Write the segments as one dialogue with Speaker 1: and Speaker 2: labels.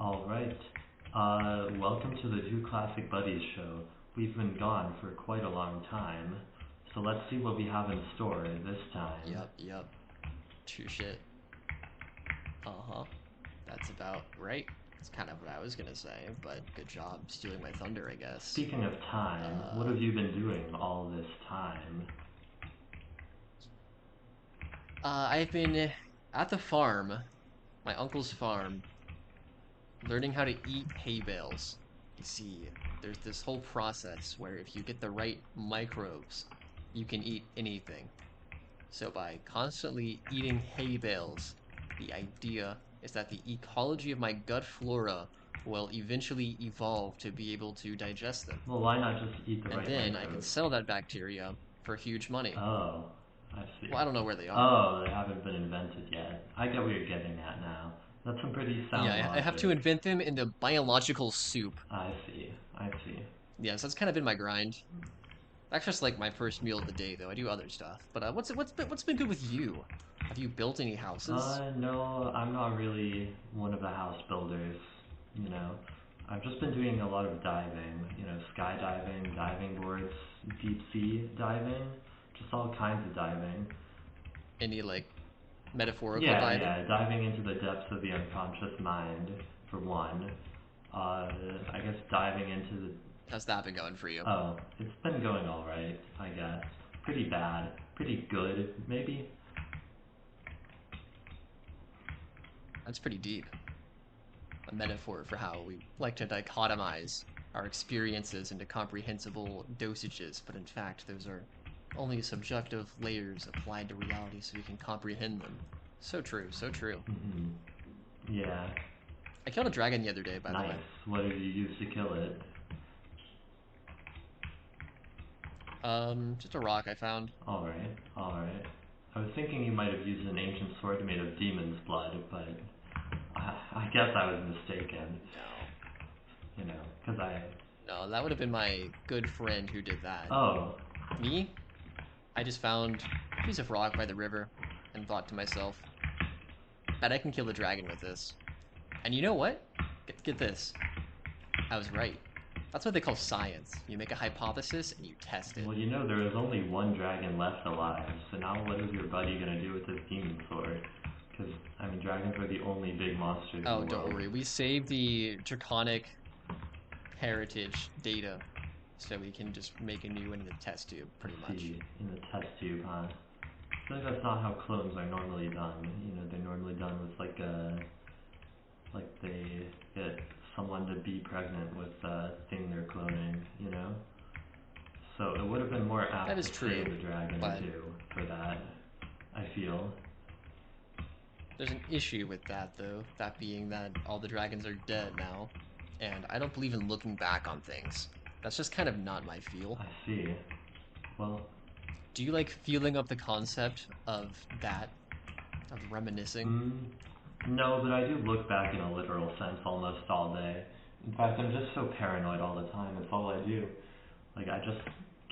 Speaker 1: Alright. Welcome to the Two Classic Buddies show. We've been gone for quite a long time, so let's see what we have in store this time.
Speaker 2: Yep. True shit. Uh-huh. That's about right. That's kind of what I was gonna say, but good job stealing my thunder, I guess.
Speaker 1: Speaking of time, what have you been doing all this time?
Speaker 2: I've been at the farm, my uncle's farm, learning how to eat hay bales. You see, there's this whole process where if you get the right microbes, you can eat anything. So by constantly eating hay bales, the idea is that the ecology of my gut flora will eventually evolve to be able to digest them.
Speaker 1: Well, why not just eat the
Speaker 2: And
Speaker 1: right
Speaker 2: then I can
Speaker 1: microbes?
Speaker 2: sell that bacteria for huge money.
Speaker 1: Oh, I see.
Speaker 2: Well, I don't know where they are.
Speaker 1: Oh, they haven't been invented yet. I get what you're getting at now. That's some pretty sound
Speaker 2: Yeah, I have to
Speaker 1: logic.
Speaker 2: invent them in the biological soup.
Speaker 1: I see.
Speaker 2: Yes, that's kind of been my grind. That's just like my first meal of the day, though. I do other stuff. But what's been good with you? Have you built any houses?
Speaker 1: No, I'm not really one of the house builders, you know. I've just been doing a lot of diving, skydiving, diving boards, deep sea diving, just all kinds of diving.
Speaker 2: Any like metaphorical
Speaker 1: Yeah,
Speaker 2: diving?
Speaker 1: yeah, diving into the depths of the unconscious mind, for one. I guess diving into the...
Speaker 2: How's that been going for you?
Speaker 1: Oh, it's been going alright, I guess. Pretty bad. Pretty good, maybe?
Speaker 2: That's pretty deep. A metaphor for how we like to dichotomize our experiences into comprehensible dosages, but in fact, those are only subjective layers applied to reality so we can comprehend them. So true, so true.
Speaker 1: Yeah.
Speaker 2: I killed a dragon the other day, by the way.
Speaker 1: Nice. What did you use to kill it?
Speaker 2: Just a rock I found.
Speaker 1: Alright. I was thinking you might have used an ancient sword made of demon's blood, but I guess I was mistaken.
Speaker 2: No.
Speaker 1: Because
Speaker 2: No, that would have been my good friend who did that.
Speaker 1: Oh.
Speaker 2: Me? I just found a piece of rock by the river and thought to myself, bet I can kill the dragon with this. And you know what? Get this. I was right. That's what they call science. You make a hypothesis and you test it.
Speaker 1: Well, there is only one dragon left alive, so now what is your buddy gonna do with this demon sword? Because, dragons are the only big monsters in the
Speaker 2: Oh,
Speaker 1: world.
Speaker 2: don't worry. We saved the draconic heritage data so we can just make a new one in the test tube, pretty much.
Speaker 1: See, in the test tube, huh? I feel like that's not how clones are normally done. They're normally done with like they get someone to be pregnant with the thing they're cloning, So it would have been more apt
Speaker 2: That is
Speaker 1: to
Speaker 2: true,
Speaker 1: save the dragon
Speaker 2: but
Speaker 1: too for that, I feel.
Speaker 2: there's an issue with that, though. That being that all the dragons are dead now, and I don't believe in looking back on things. That's just kind of not my feel.
Speaker 1: I see. Well,
Speaker 2: Do you like feeling up the concept of that, of reminiscing?
Speaker 1: no, but I do look back in a literal sense almost all day. In fact, I'm just so paranoid all the time. It's all I do. Like, I just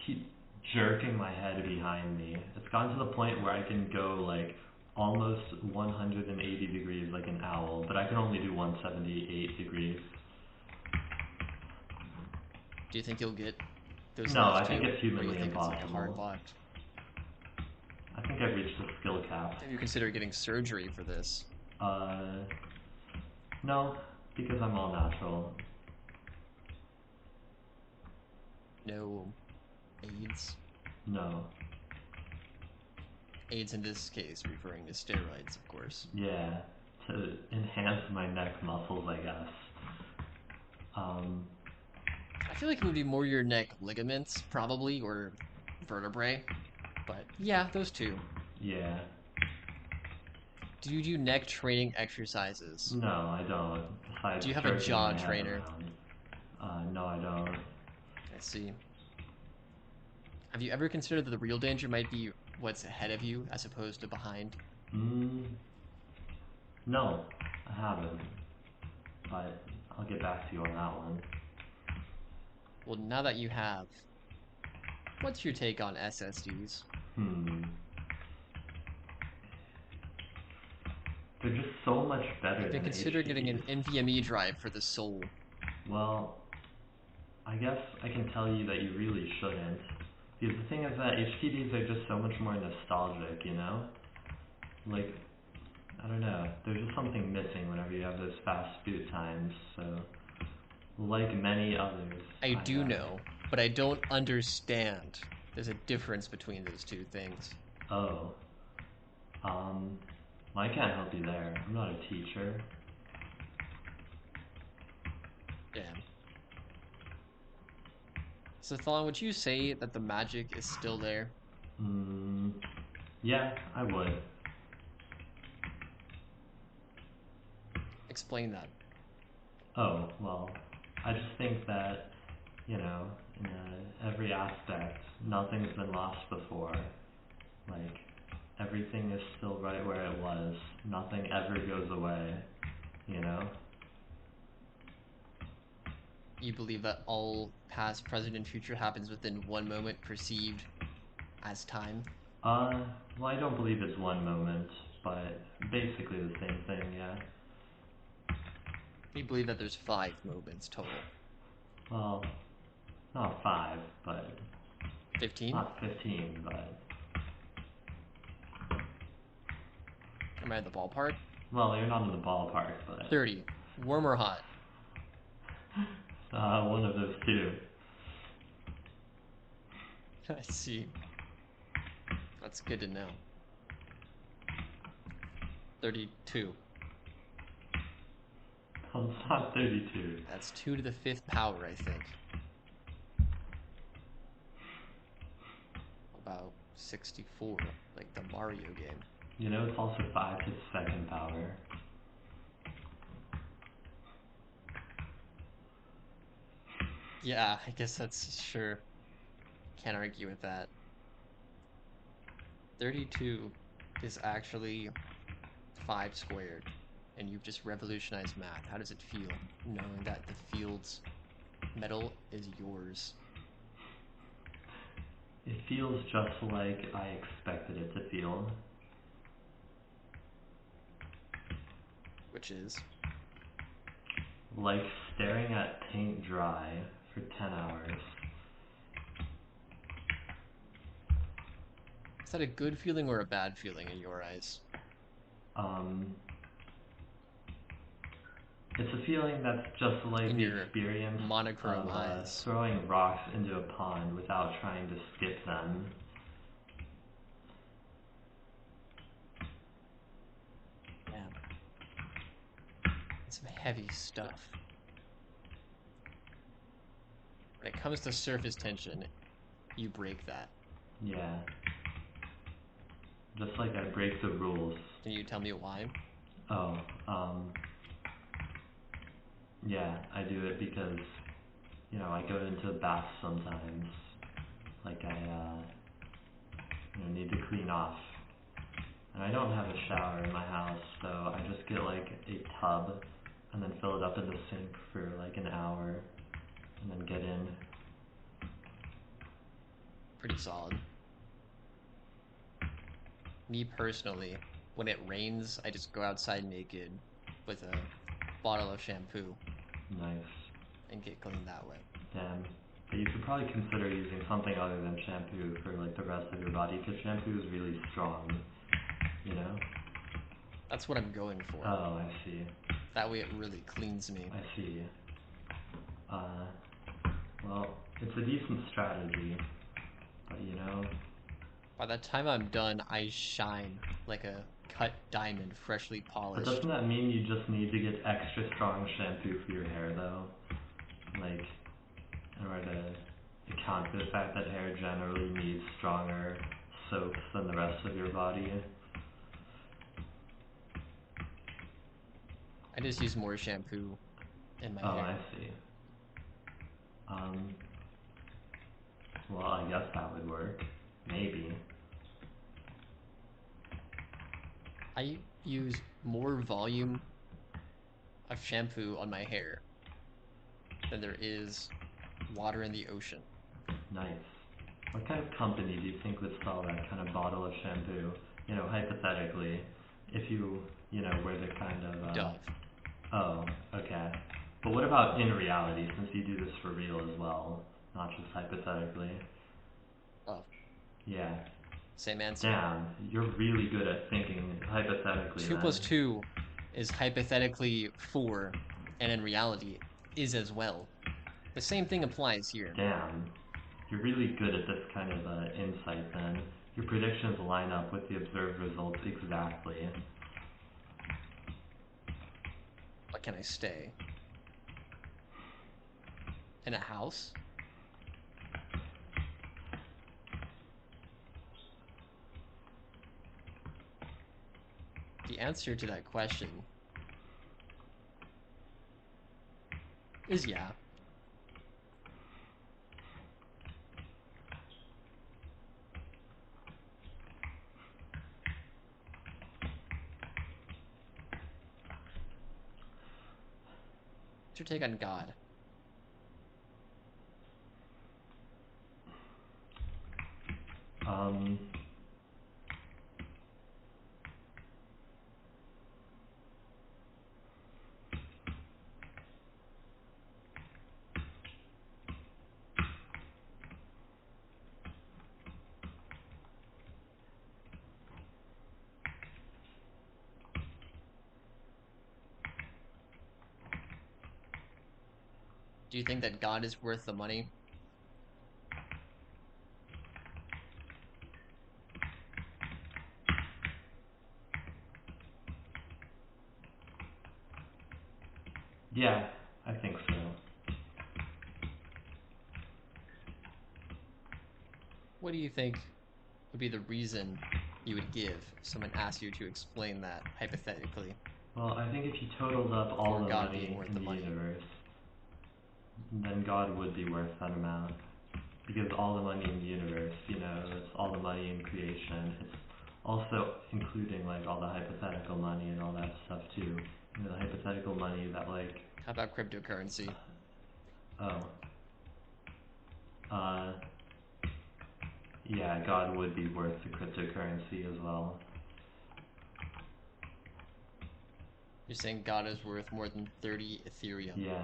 Speaker 1: keep jerking my head behind me. It's gotten to the point where I can go, like, almost 180 degrees like an owl, but I can only do 178 degrees.
Speaker 2: Do you think you'll get those
Speaker 1: No,
Speaker 2: last
Speaker 1: I think
Speaker 2: two?
Speaker 1: it's
Speaker 2: Or do you
Speaker 1: humanly
Speaker 2: think it's like a hard
Speaker 1: impossible.
Speaker 2: lock?
Speaker 1: I think I've reached the skill cap.
Speaker 2: Have you considered getting surgery for this?
Speaker 1: Uh, no, because I'm all natural.
Speaker 2: No AIDS?
Speaker 1: No.
Speaker 2: AIDS in this case referring to steroids, of course.
Speaker 1: Yeah, to enhance my neck muscles, I guess.
Speaker 2: I feel like it would be more your neck ligaments, probably, or vertebrae. But yeah, those two.
Speaker 1: Yeah.
Speaker 2: Do you do neck training exercises?
Speaker 1: No, I don't. Besides
Speaker 2: Do you have a
Speaker 1: jerking
Speaker 2: jaw
Speaker 1: my head
Speaker 2: trainer?
Speaker 1: around. No, I don't.
Speaker 2: I see. Have you ever considered that the real danger might be what's ahead of you as opposed to behind?
Speaker 1: Mm, no, I haven't. But I'll get back to you on that one.
Speaker 2: Well, now that you have, what's your take on SSDs?
Speaker 1: Hmm. they're just so much better
Speaker 2: I've been
Speaker 1: than
Speaker 2: considering getting an
Speaker 1: HDDs.
Speaker 2: NVMe drive for the Soul.
Speaker 1: Well, I guess I can tell you that you really shouldn't. Because the thing is that HDDs are just so much more nostalgic, you know? Like, I don't know, there's just something missing whenever you have those fast boot times, so like many others,
Speaker 2: I do know, but I don't understand. There's a difference between those two things.
Speaker 1: Oh. Well, I can't help you there. I'm not a teacher.
Speaker 2: Damn. So Thon, would you say that the magic is still there?
Speaker 1: Yeah, I would.
Speaker 2: Explain that.
Speaker 1: Oh, well, I just think that, you know, in every aspect, nothing's been lost before. Like, everything is still right where it was. Nothing ever goes away, you know?
Speaker 2: You believe that all past, present, and future happens within one moment perceived as time?
Speaker 1: Well, I don't believe it's one moment, but basically the same thing, yeah.
Speaker 2: You believe that there's 5 moments total.
Speaker 1: Well, not 5, but
Speaker 2: 15?
Speaker 1: not 15, but
Speaker 2: Am I at the ballpark?
Speaker 1: well, you're not in the ballpark, but
Speaker 2: 30. Warm or hot?
Speaker 1: one of those two.
Speaker 2: I see. That's good to know. 32.
Speaker 1: Well, it's not 32.
Speaker 2: That's 2 to the 5th power, I think. About 64, like the Mario game.
Speaker 1: You know, it's also 5 to the second power.
Speaker 2: Yeah, I guess that's sure. Can't argue with that. 32 is actually 5 squared, and you've just revolutionized math. How does it feel knowing that the field's metal is yours?
Speaker 1: It feels just like I expected it to feel.
Speaker 2: Which is?
Speaker 1: Like staring at paint dry for 10 hours.
Speaker 2: Is that a good feeling or a bad feeling in your eyes?
Speaker 1: It's a feeling that's just like
Speaker 2: In
Speaker 1: the
Speaker 2: your
Speaker 1: experience
Speaker 2: monochrome
Speaker 1: of
Speaker 2: eyes.
Speaker 1: throwing rocks into a pond without trying to skip them.
Speaker 2: Damn. That's some heavy stuff. When it comes to surface tension, you break that.
Speaker 1: Yeah. Just like I break the rules.
Speaker 2: Can you tell me why?
Speaker 1: Oh, yeah, I do it because, you know, I go into a bath sometimes. Like I, need to clean off. And I don't have a shower in my house, so I just get like a tub and then fill it up in the sink for like an hour and then get in.
Speaker 2: Pretty solid. Me personally, when it rains, I just go outside naked with a bottle of shampoo
Speaker 1: Nice.
Speaker 2: and get clean that way.
Speaker 1: Damn. But you should probably consider using something other than shampoo for like the rest of your body, because shampoo is really strong, you know?
Speaker 2: That's what I'm going for.
Speaker 1: Oh, I see.
Speaker 2: That way it really cleans me.
Speaker 1: I see. Well, it's a decent strategy, but you know...
Speaker 2: By the time I'm done, I shine like a cut diamond, freshly
Speaker 1: But
Speaker 2: polished.
Speaker 1: doesn't that mean you just need to get extra strong shampoo for your hair, though? Like, in order to account for the fact that hair generally needs stronger soaps than the rest of your body.
Speaker 2: I just use more shampoo in my
Speaker 1: Oh,
Speaker 2: hair.
Speaker 1: I see. Well, I guess that would work. Maybe.
Speaker 2: I use more volume of shampoo on my hair than there is water in the ocean.
Speaker 1: Nice. What kind of company do you think would sell that kind of bottle of shampoo? You know, hypothetically, if you know, were the kind of,
Speaker 2: Dove.
Speaker 1: Oh, okay. But what about in reality, since you do this for real as well, not just hypothetically?
Speaker 2: Oh.
Speaker 1: Yeah.
Speaker 2: Same answer.
Speaker 1: Damn, you're really good at thinking hypothetically.
Speaker 2: 2 plus 2 is hypothetically 4, and in reality is as well. The same thing applies here.
Speaker 1: Damn, you're really good at this kind of insight then. Your predictions line up with the observed results exactly.
Speaker 2: But can I stay? In a house? The answer to that question is yeah. What's your take on God? Do you think that God is worth the money?
Speaker 1: Yeah, I think so.
Speaker 2: What do you think would be the reason you would give if someone asked you to explain that hypothetically?
Speaker 1: Well, I think if you totaled up all
Speaker 2: For
Speaker 1: the
Speaker 2: God
Speaker 1: money
Speaker 2: being worth
Speaker 1: in
Speaker 2: the
Speaker 1: the
Speaker 2: money.
Speaker 1: universe, then God would be worth that amount. Because all the money in the universe, you know, it's all the money in creation. It's also including like all the hypothetical money and all that stuff too. You know, the hypothetical money that like,
Speaker 2: How about cryptocurrency?
Speaker 1: Yeah, God would be worth the cryptocurrency as well.
Speaker 2: You're saying God is worth more than 30 Ethereum.
Speaker 1: Yeah.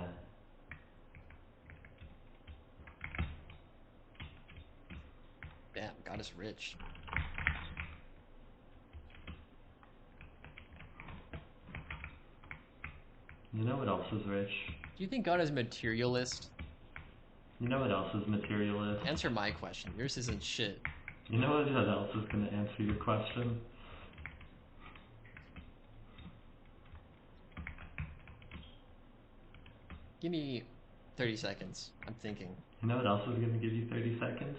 Speaker 2: Damn, God is rich.
Speaker 1: You know what else is rich?
Speaker 2: Do you think God is materialist?
Speaker 1: You know what else is materialist?
Speaker 2: Answer my question. Yours isn't shit.
Speaker 1: You know what else is going to answer your question?
Speaker 2: Give me 30 seconds. I'm thinking.
Speaker 1: You know what else is going to give you 30 seconds?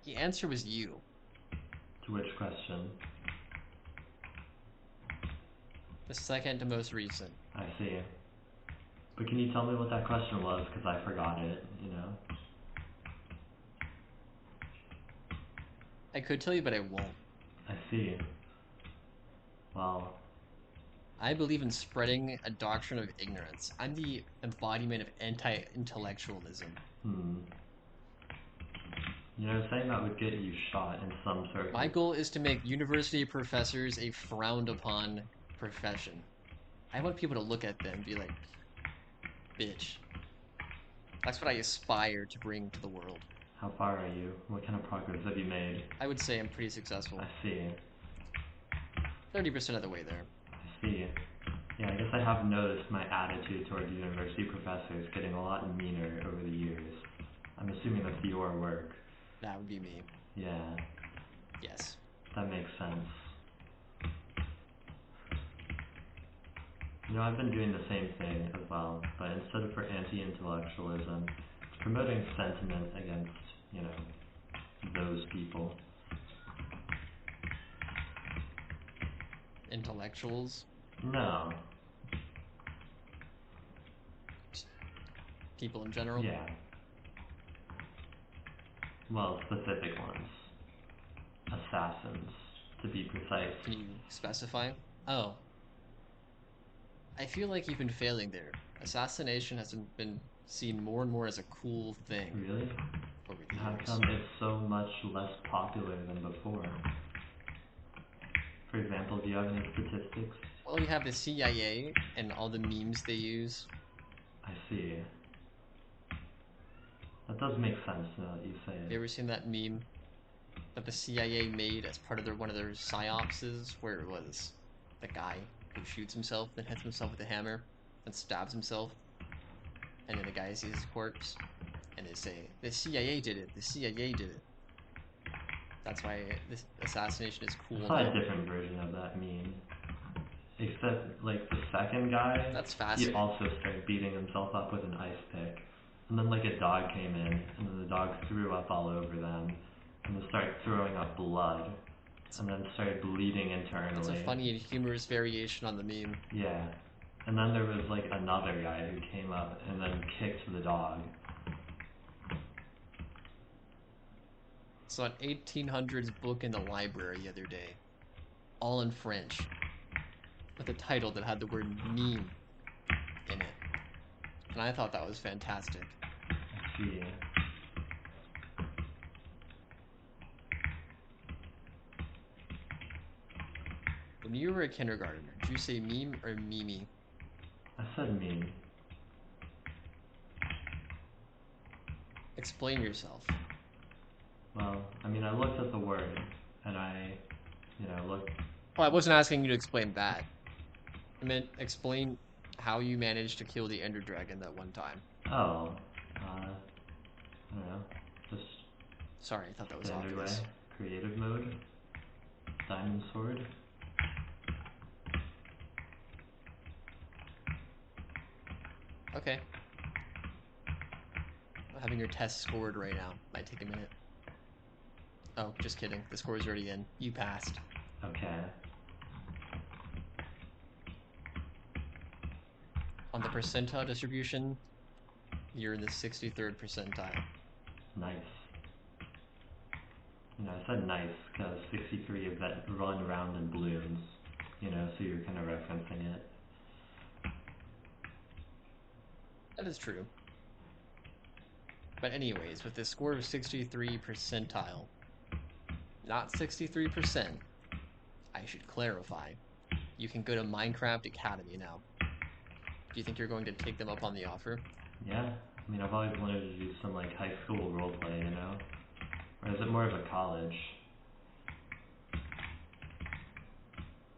Speaker 2: The answer was you.
Speaker 1: To which question?
Speaker 2: The second to most recent.
Speaker 1: I see. But can you tell me what that question was? Because I forgot it, you know?
Speaker 2: I could tell you, but I won't.
Speaker 1: I see. Well,
Speaker 2: I believe in spreading a doctrine of ignorance. I'm the embodiment of anti-intellectualism.
Speaker 1: You know, saying that would get you shot in some circles.
Speaker 2: My goal is to make university professors a frowned upon profession. I want people to look at them and be like, bitch. That's what I aspire to bring to the world.
Speaker 1: How far are you? What kind of progress have you made?
Speaker 2: I would say I'm pretty successful.
Speaker 1: I see.
Speaker 2: 30% of the way there.
Speaker 1: I see. Yeah, I guess I have noticed my attitude towards university professors getting a lot meaner over the years. I'm assuming that's your work.
Speaker 2: That would be me.
Speaker 1: Yeah.
Speaker 2: Yes.
Speaker 1: That makes sense. You know, I've been doing the same thing as well, but instead of for anti-intellectualism, it's promoting sentiment against, you know, those people.
Speaker 2: Intellectuals?
Speaker 1: No.
Speaker 2: People in general?
Speaker 1: Yeah. Well, specific ones. assassins, to be precise.
Speaker 2: Can you specify? Oh, I feel like you've been failing there. Assassination has been seen more and more as a cool thing
Speaker 1: Really?
Speaker 2: over the
Speaker 1: How
Speaker 2: years.
Speaker 1: come it's so much less popular than before? For example, do you have any statistics?
Speaker 2: Well, you have the CIA and all the memes they use.
Speaker 1: I see. That does make sense now that you say
Speaker 2: Have
Speaker 1: it.
Speaker 2: you ever seen that meme that the CIA made as part of one of their psyopses, where it was the guy who shoots himself, then hits himself with a hammer, then stabs himself, and then the guy sees his corpse, and they say, "The CIA did it. The CIA did it." That's why this assassination is cool
Speaker 1: I saw
Speaker 2: now.
Speaker 1: a different version of that meme. Except, like, the second guy,
Speaker 2: That's
Speaker 1: he
Speaker 2: fascinating.
Speaker 1: also started beating himself up with an ice pick. And then, like, a dog came in, and then the dog threw up all over them, and then started throwing up blood, and then started bleeding internally.
Speaker 2: It's a funny and humorous variation on the meme.
Speaker 1: Yeah. And then there was, like, another guy who came up and then kicked the dog.
Speaker 2: Saw an 1800s book in the library the other day, all in French, with a title that had the word meme in it. And I thought that was fantastic.
Speaker 1: I see.
Speaker 2: When you were a kindergartner, did you say meme or mimi?
Speaker 1: I said meme.
Speaker 2: Explain yourself.
Speaker 1: Well, I mean, I looked at the word, and I, looked.
Speaker 2: Well, I wasn't asking you to explain that. I meant explain how you managed to kill the Ender Dragon that one time.
Speaker 1: Oh, I don't know. Just
Speaker 2: Sorry, I thought that was
Speaker 1: standard
Speaker 2: obvious.
Speaker 1: way. Creative mode. Diamond sword.
Speaker 2: Okay. I'm having your test scored right now. Might take a minute. Oh, just kidding. The score's already in. You passed.
Speaker 1: Okay.
Speaker 2: On the percentile distribution, you're in the 63rd percentile.
Speaker 1: Nice. I said nice because 63 is that run around in balloons. So you're kind of referencing it.
Speaker 2: That is true. But anyways, with this score of 63 percentile, not 63%, I should clarify, you can go to Minecraft Academy now. Do you think you're going to take them up on the offer?
Speaker 1: Yeah. I mean, I've always wanted to do some, like, high school roleplay, Or is it more of a college?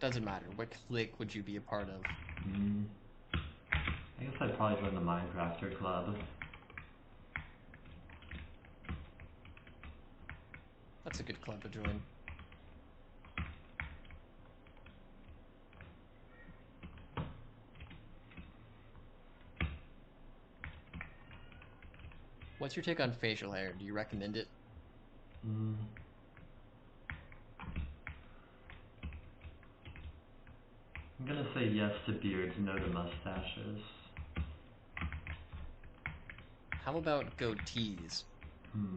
Speaker 2: Doesn't matter. What clique would you be a part of?
Speaker 1: I guess I'd probably join the Minecrafter Club.
Speaker 2: That's a good club to join. What's your take on facial hair? Do you recommend it?
Speaker 1: I'm gonna say yes to beards, no to mustaches.
Speaker 2: How about goatees?
Speaker 1: Hmm.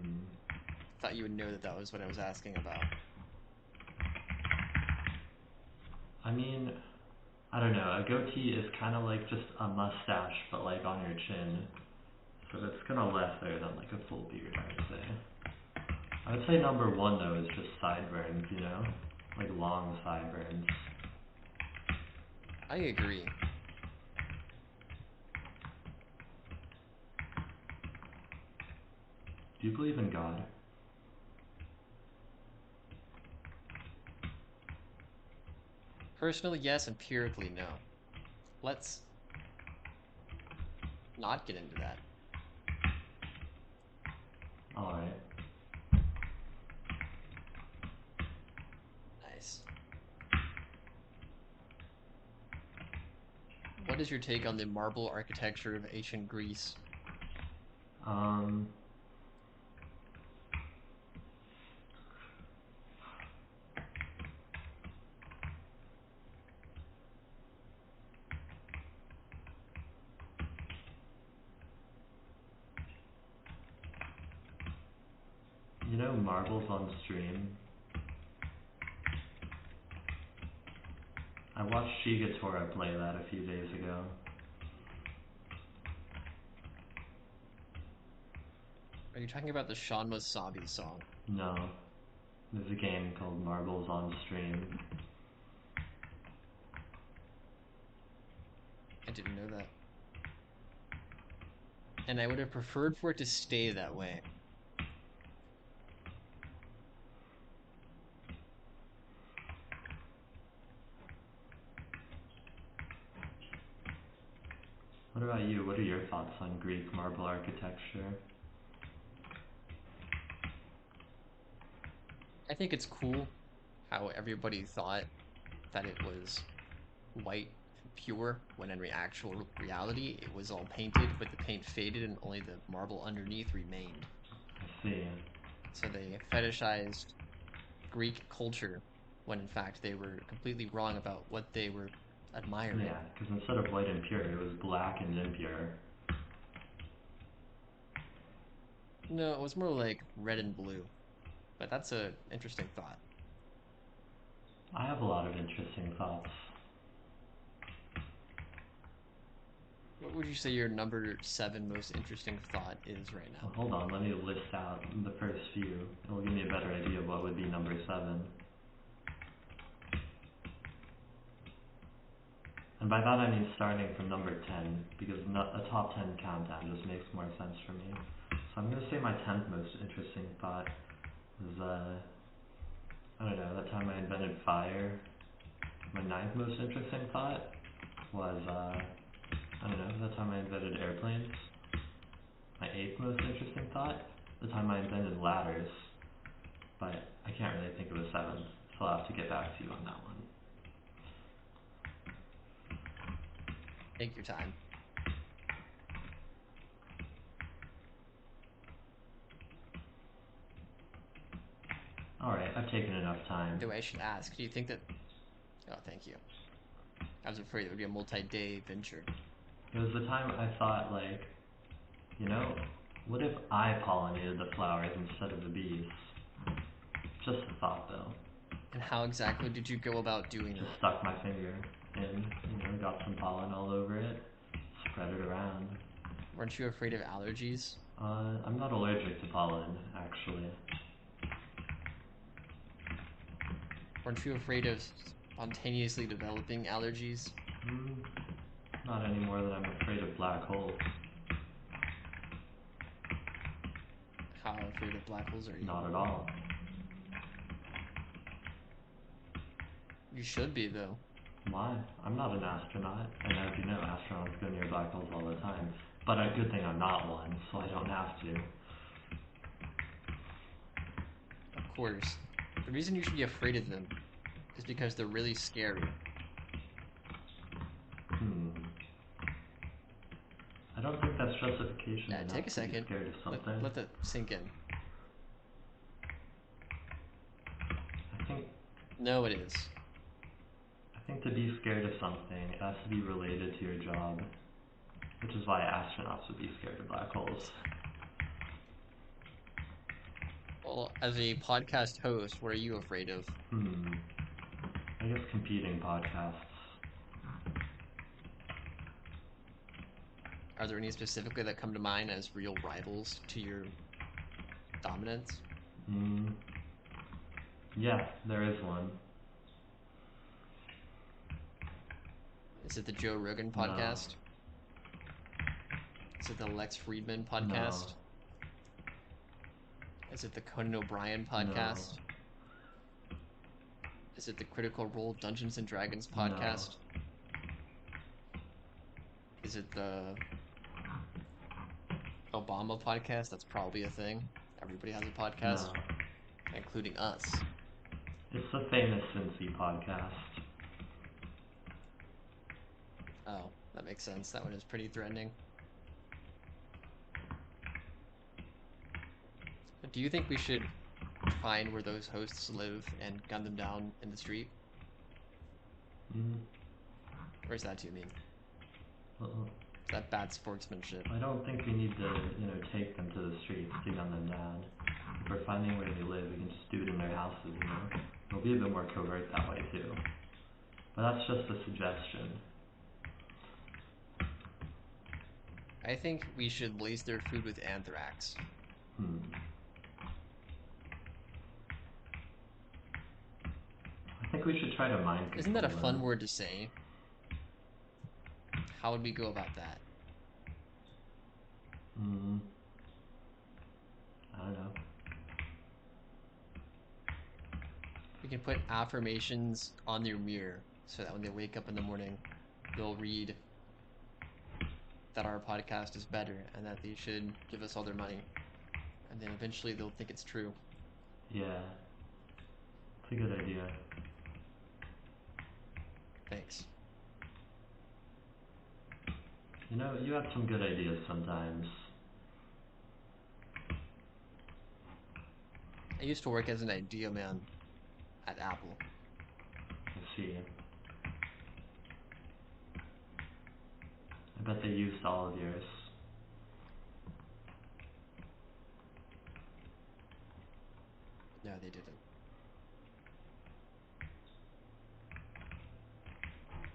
Speaker 2: Thought you would know that was what I was asking about.
Speaker 1: I mean, I don't know. A goatee is kind of like just a mustache, but like on your chin. So it's kind of lesser than like a full beard, I would say. I would say number one though is just sideburns, like long sideburns.
Speaker 2: I agree.
Speaker 1: Do you believe in God?
Speaker 2: Personally, yes. Empirically, no. Let's not get into that.
Speaker 1: Alright.
Speaker 2: Nice. What is your take on the marble architecture of ancient Greece?
Speaker 1: Marbles on stream. I watched Shigatora play that a few days ago.
Speaker 2: Are you talking about the Sean Wasabi song?
Speaker 1: No. There's a game called Marbles on Stream.
Speaker 2: I didn't know that. And I would have preferred for it to stay that way.
Speaker 1: What about you? What are your thoughts on Greek marble architecture?
Speaker 2: I think it's cool how everybody thought that it was white and pure, when in actual reality it was all painted, but the paint faded and only the marble underneath remained.
Speaker 1: I see.
Speaker 2: So they fetishized Greek culture when in fact they were completely wrong about what they were admiring.
Speaker 1: Yeah, because instead of white and pure, it was black and impure.
Speaker 2: No, it was more like red and blue. But that's an interesting thought.
Speaker 1: I have a lot of interesting thoughts.
Speaker 2: What would you say your number 7 most interesting thought is right now?
Speaker 1: Well, hold on, let me list out the first few. It'll give me a better idea of what would be number 7. And by that I mean starting from number 10, because a top 10 countdown just makes more sense for me. So I'm going to say my 10th most interesting thought is, I don't know, that time I invented fire. My 9th most interesting thought was, I don't know, that time I invented airplanes. My 8th most interesting thought, the time I invented ladders. But I can't really think of a 7th, so I'll have to get back to you on that one.
Speaker 2: Take your time.
Speaker 1: Alright, I've taken enough time.
Speaker 2: The way I should ask, do you think that... Oh, thank you. I was afraid it would be a multi-day venture.
Speaker 1: It was the time I thought, like, you know, what if I pollinated the flowers instead of the bees? Just a thought, though.
Speaker 2: And how exactly did you go about doing
Speaker 1: Just
Speaker 2: that?
Speaker 1: stuck my finger in, got some pollen all over it, spread it around.
Speaker 2: Weren't you afraid of allergies?
Speaker 1: I'm not allergic to pollen, actually.
Speaker 2: Weren't you afraid of spontaneously developing allergies?
Speaker 1: Not any more than I'm afraid of black holes.
Speaker 2: How afraid of black holes are you?
Speaker 1: Not at all.
Speaker 2: You should be, though.
Speaker 1: Why? I'm not an astronaut, and as you know, astronauts go near black holes all the time. But a good thing I'm not one, so I don't have to.
Speaker 2: Of course. The reason you should be afraid of them is because they're really scary.
Speaker 1: I don't think that's justification
Speaker 2: Yeah,
Speaker 1: enough
Speaker 2: take a second.
Speaker 1: to be scared of something.
Speaker 2: Let that sink in.
Speaker 1: I think
Speaker 2: No, it is.
Speaker 1: I think to be scared of something, it has to be related to your job, which is why astronauts would be scared of black holes.
Speaker 2: Well, as a podcast host, what are you afraid of?
Speaker 1: I guess competing podcasts.
Speaker 2: Are there any specifically that come to mind as real rivals to your dominance?
Speaker 1: Yeah, there is one.
Speaker 2: Is it the Joe Rogan podcast?
Speaker 1: No.
Speaker 2: Is it the Lex Friedman podcast?
Speaker 1: No.
Speaker 2: Is it the Conan O'Brien podcast?
Speaker 1: No.
Speaker 2: Is it the Critical Role Dungeons and Dragons podcast?
Speaker 1: No.
Speaker 2: Is it the Obama podcast? That's probably a thing. Everybody has a podcast,
Speaker 1: No.
Speaker 2: including us.
Speaker 1: It's the famous Cincy podcast.
Speaker 2: Oh, that makes sense. That one is pretty threatening. Do you think we should find where those hosts live and gun them down in the street? Or is that too mean? Is that bad sportsmanship?
Speaker 1: I don't think we need to, take them to the streets to gun them down. If we're finding where they live, we can just do it in their houses, It'll be a bit more covert that way, too. But that's just a suggestion.
Speaker 2: I think we should lace their food with anthrax.
Speaker 1: I think we should try to mind control.
Speaker 2: Isn't that a fun word to say? How would we go about that?
Speaker 1: I don't know.
Speaker 2: We can put affirmations on their mirror so that when they wake up in the morning, they'll read that our podcast is better and that they should give us all their money. And then eventually they'll think it's true.
Speaker 1: Yeah. It's a good idea.
Speaker 2: Thanks.
Speaker 1: You know, you have some good ideas sometimes.
Speaker 2: I used to work as an idea man at Apple.
Speaker 1: I see. I bet they used all of yours.
Speaker 2: No, they didn't.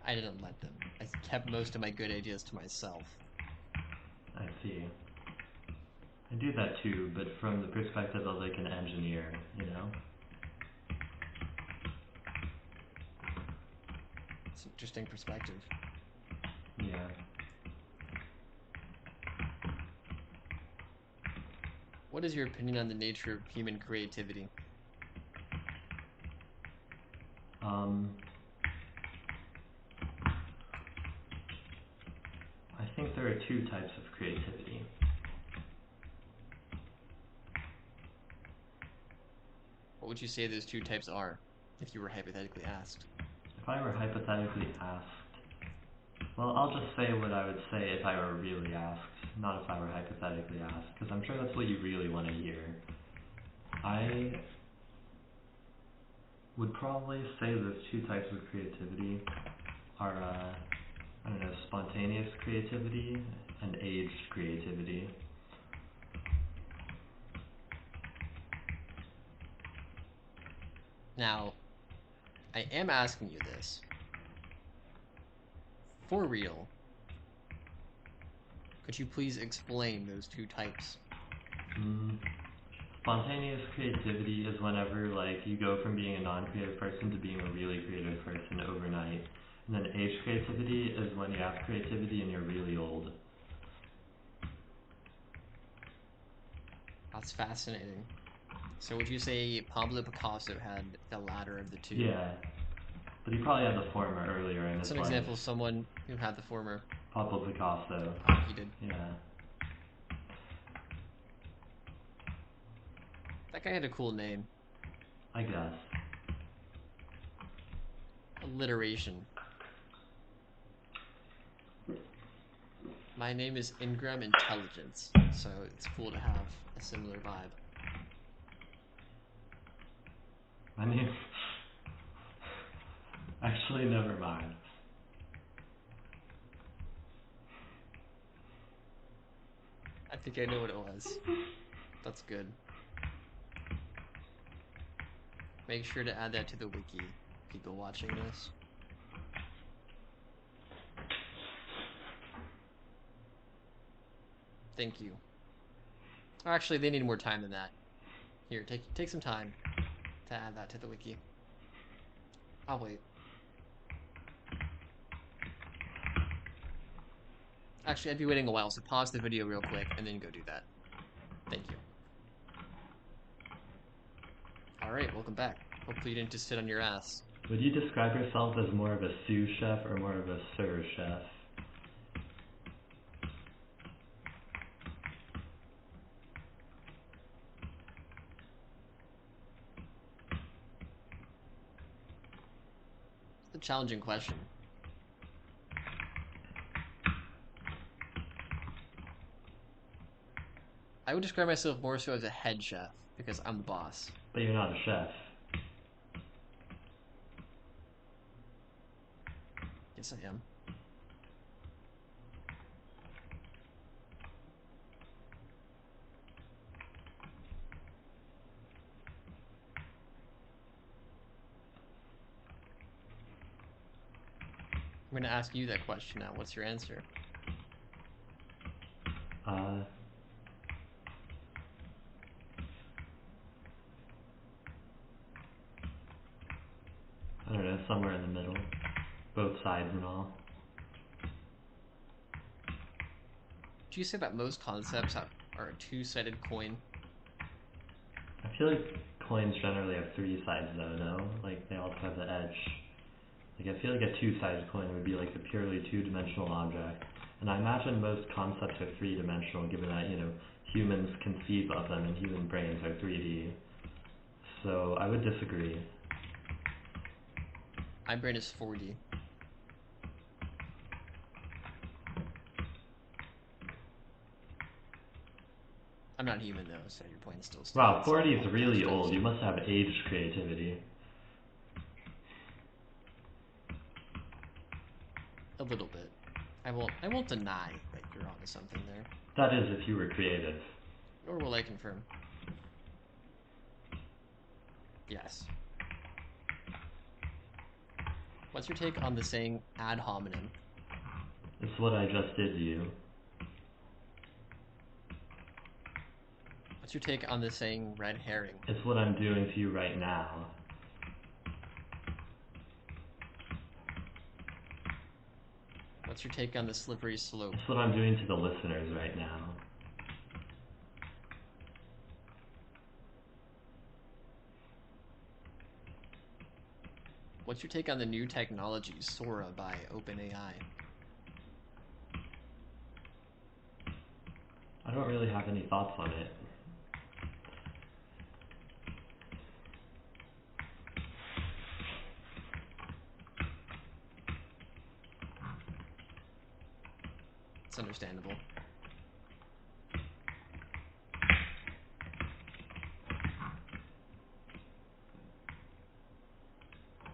Speaker 2: I didn't let them. I kept most of my good ideas to myself.
Speaker 1: I see. I do that too, but from the perspective of like an engineer, you know?
Speaker 2: It's an interesting perspective.
Speaker 1: Yeah.
Speaker 2: What is your opinion on the nature of human creativity?
Speaker 1: I think there are two types of creativity.
Speaker 2: What would you say those two types are, if you were hypothetically asked?
Speaker 1: If I were hypothetically asked, well, I'll just say what I would say if I were really asked, not if I were hypothetically asked, because I'm sure that's what you really want to hear. I would probably say those two types of creativity are, I don't know, spontaneous creativity and aged creativity.
Speaker 2: Now, I am asking you this. For real, could you please explain those two types?
Speaker 1: Spontaneous creativity is whenever like you go from being a non-creative person to being a really creative person overnight. And then aged creativity is when you have creativity and you're really old.
Speaker 2: That's fascinating. So would you say Pablo Picasso had the latter of the two?
Speaker 1: Yeah. But he probably had the former earlier in his
Speaker 2: Some
Speaker 1: life.
Speaker 2: example of someone who had the former.
Speaker 1: Pablo Picasso.
Speaker 2: Oh, he did.
Speaker 1: Yeah.
Speaker 2: That guy had a cool name.
Speaker 1: I guess.
Speaker 2: Alliteration. My name is Ingram Intelligence, so it's cool to have a similar vibe.
Speaker 1: My name... Actually, never mind.
Speaker 2: I think I know what it was. That's good. Make sure to add that to the wiki, people watching this. Thank you. Actually, they need more time than that. Here, take some time to add that to the wiki. I'll wait. Actually, I'd be waiting a while, so pause the video real quick and then go do that. Thank you. Alright, welcome back. Hopefully you didn't just sit on your ass.
Speaker 1: Would you describe yourself as more of a sous chef or more of a sir chef?
Speaker 2: It's a challenging question. I would describe myself more so as a head chef, because I'm the boss.
Speaker 1: But you're not a chef.
Speaker 2: Yes, I am. gonna ask you that question now. What's your answer?
Speaker 1: Uh, I don't know, somewhere in the middle. Both sides and all.
Speaker 2: Do you say that most concepts are a two-sided coin?
Speaker 1: I feel like coins generally have three sides though, no? Like, they also have the edge. Like, I feel like a two-sided coin would be like a purely two-dimensional object. And I imagine most concepts are three-dimensional, given that, you know, humans conceive of them and human brains are 3D. So, I would disagree.
Speaker 2: My brain is 4D. I'm not human though, so your point still stands.
Speaker 1: Wow, 4D is really old. You must have aged creativity.
Speaker 2: A little bit. I won't deny that you're onto something there.
Speaker 1: That is, if you were creative.
Speaker 2: Nor will I confirm. Yes. What's your take on the saying ad hominem?
Speaker 1: It's what I just did to you.
Speaker 2: What's your take on the saying red herring?
Speaker 1: It's what I'm doing to you right now.
Speaker 2: What's your take on the slippery slope?
Speaker 1: It's what I'm doing to the listeners right now.
Speaker 2: What's your take on the new technology, Sora by OpenAI?
Speaker 1: I don't really have any thoughts on it.
Speaker 2: It's understandable.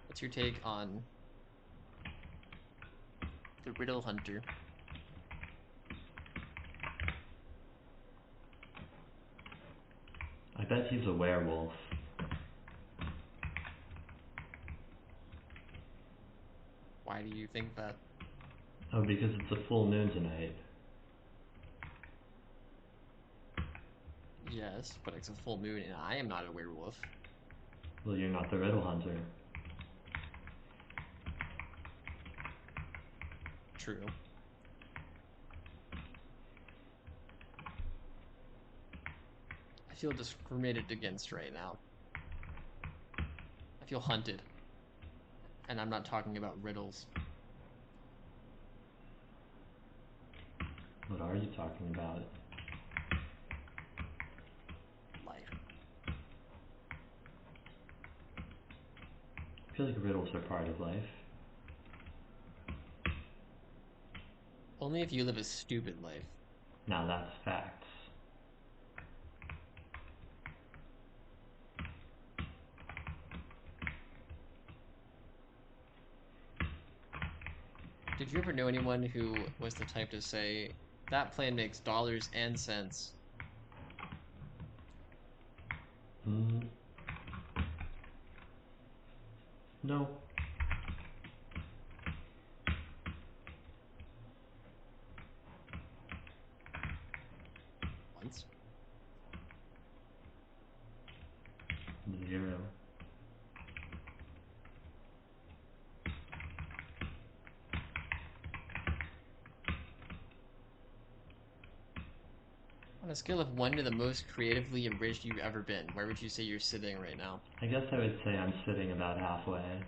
Speaker 2: What's your take on the Riddle Hunter?
Speaker 1: I bet he's a werewolf.
Speaker 2: Why do you think that?
Speaker 1: Oh, because it's a full moon tonight.
Speaker 2: Yes, but it's a full moon and I am not a werewolf.
Speaker 1: Well, you're not the riddle hunter.
Speaker 2: True. I feel discriminated against right now. I feel hunted. And I'm not talking about riddles.
Speaker 1: What are you talking about?
Speaker 2: Life.
Speaker 1: I feel like riddles are part of life.
Speaker 2: Only if you live a stupid life.
Speaker 1: Now that's facts.
Speaker 2: Did you ever know anyone who was the type to say, that plan makes dollars and cents?
Speaker 1: No.
Speaker 2: Once?
Speaker 1: 0.
Speaker 2: On a scale of 1 to the most creatively enriched you've ever been, where would you say you're sitting right now?
Speaker 1: I guess I would say I'm sitting about halfway.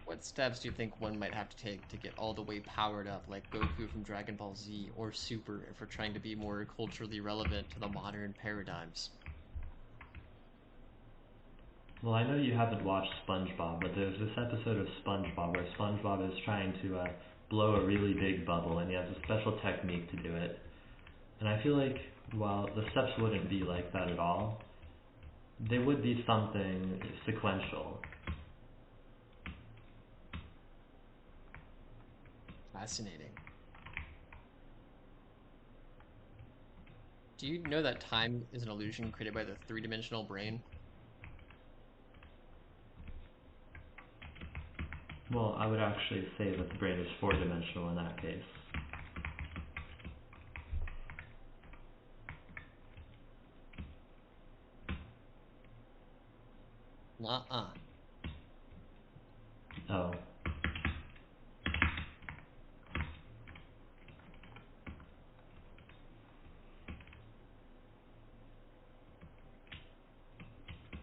Speaker 2: What steps do you think one might have to take to get all the way powered up like Goku from Dragon Ball Z or Super if we're trying to be more culturally relevant to the modern paradigms?
Speaker 1: Well, I know you haven't watched SpongeBob, but there's this episode of SpongeBob where SpongeBob is trying to blow a really big bubble, and he has a special technique to do it. And I feel like, while the steps wouldn't be like that at all, they would be something sequential.
Speaker 2: Fascinating. Do you know that time is an illusion created by the three-dimensional brain?
Speaker 1: Well, I would actually say that the brain is four-dimensional in that case.
Speaker 2: Nuh-uh.
Speaker 1: Oh.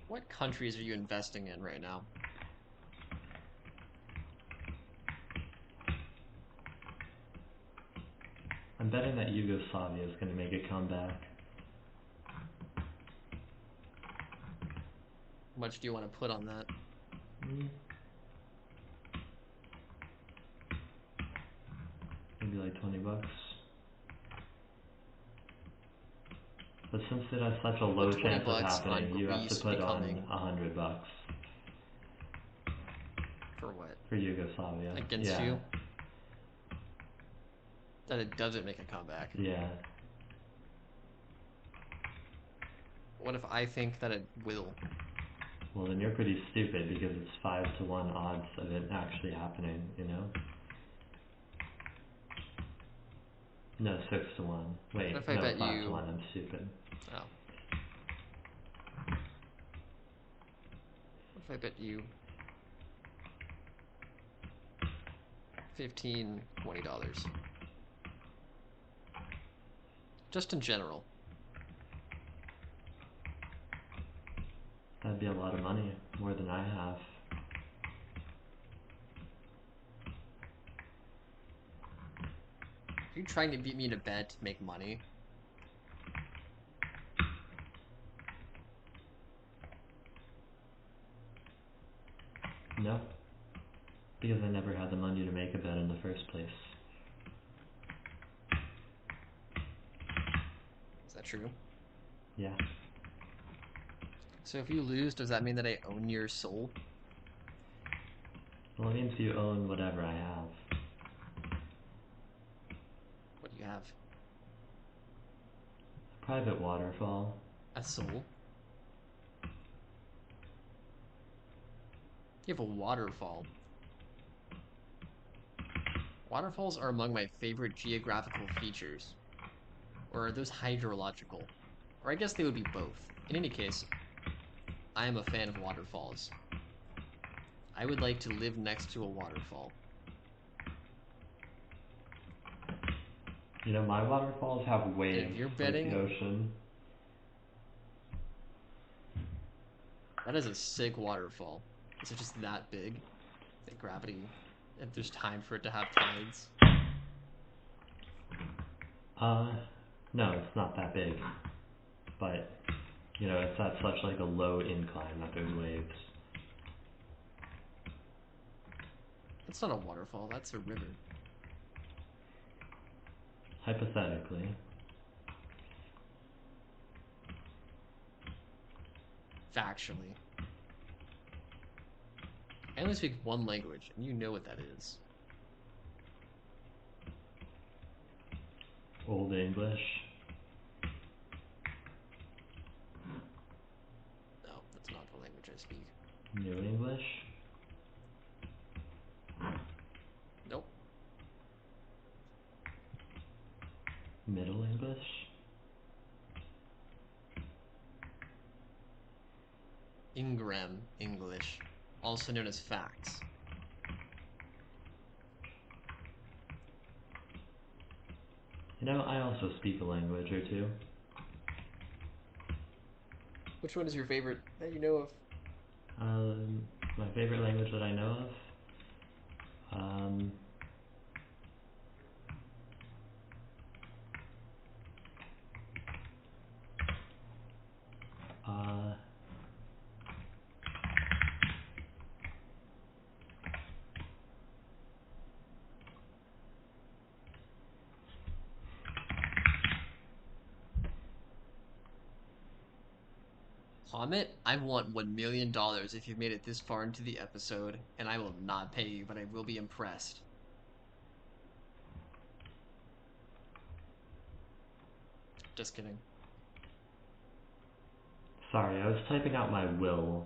Speaker 2: What countries are you investing in right now?
Speaker 1: I'm betting that Yugoslavia is going to make a comeback.
Speaker 2: How much do you want to put on that?
Speaker 1: Maybe like $20. But since it has such a low chance of happening, you have to put on $100.
Speaker 2: For what?
Speaker 1: For Yugoslavia.
Speaker 2: Against you? That it doesn't make a comeback.
Speaker 1: Yeah.
Speaker 2: What if I think that it will?
Speaker 1: Well, then you're pretty stupid because it's 5-to-1 odds of it actually happening, you know? No, 6-to-1. Wait,
Speaker 2: What if I
Speaker 1: no,
Speaker 2: bet
Speaker 1: 5-to-1, I'm stupid.
Speaker 2: Oh. What if I bet you $15, $20? Just in general.
Speaker 1: That'd be a lot of money, more than I have.
Speaker 2: Are you trying to beat me in a bet to make money?
Speaker 1: No. Because I never had the money to make a bet in the first place.
Speaker 2: Is that true?
Speaker 1: Yeah.
Speaker 2: So if you lose, does that mean that I own your soul?
Speaker 1: Well, it means you own whatever I have.
Speaker 2: What do you have?
Speaker 1: A private waterfall.
Speaker 2: A soul? You have a waterfall. Waterfalls are among my favorite geographical features. Or are those hydrological? Or I guess they would be both. In any case, I am a fan of waterfalls. I would like to live next to a waterfall.
Speaker 1: You know, my waterfalls have waves
Speaker 2: If you're betting,
Speaker 1: like the ocean.
Speaker 2: That is a sick waterfall. Is it just that big? That gravity, if there's time for it to have tides?
Speaker 1: No, it's not that big. But, you know, it's at such like a low incline that there's waves.
Speaker 2: That's not a waterfall, that's a river.
Speaker 1: Hypothetically.
Speaker 2: Factually. I only speak one language, and you know what that is.
Speaker 1: Old English.
Speaker 2: No, that's not the language I speak.
Speaker 1: New English.
Speaker 2: Nope.
Speaker 1: Middle English.
Speaker 2: Ingram English, also known as facts.
Speaker 1: You know, I also speak a language or two.
Speaker 2: Which one is your favorite that you know of?
Speaker 1: My favorite language that I know of?
Speaker 2: Comment, I want $1 million if you've made it this far into the episode, and I will not pay you, but I will be impressed. Just kidding.
Speaker 1: Sorry, I was typing out my will.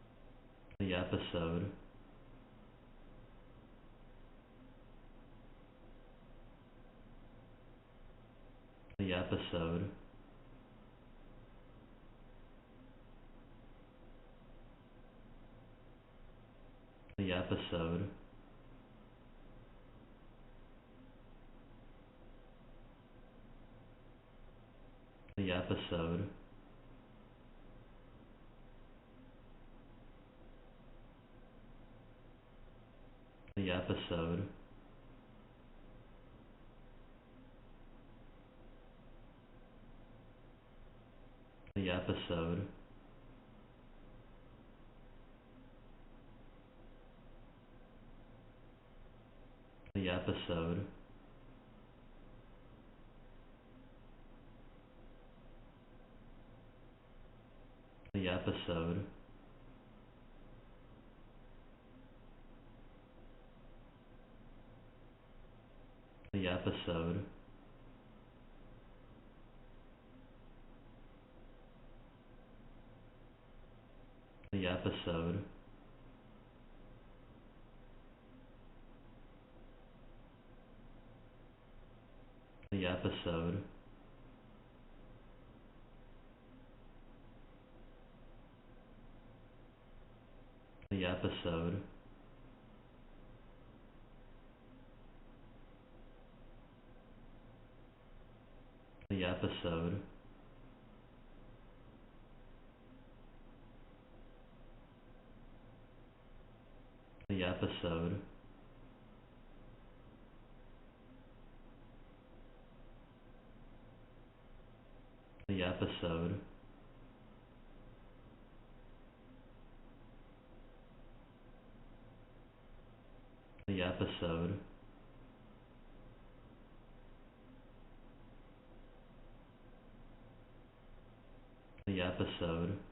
Speaker 1: The episode. The episode. The episode. The episode. The episode. The episode. The episode. The episode. The episode. The episode. The episode. The episode. The episode. The episode. The episode. The episode. The episode.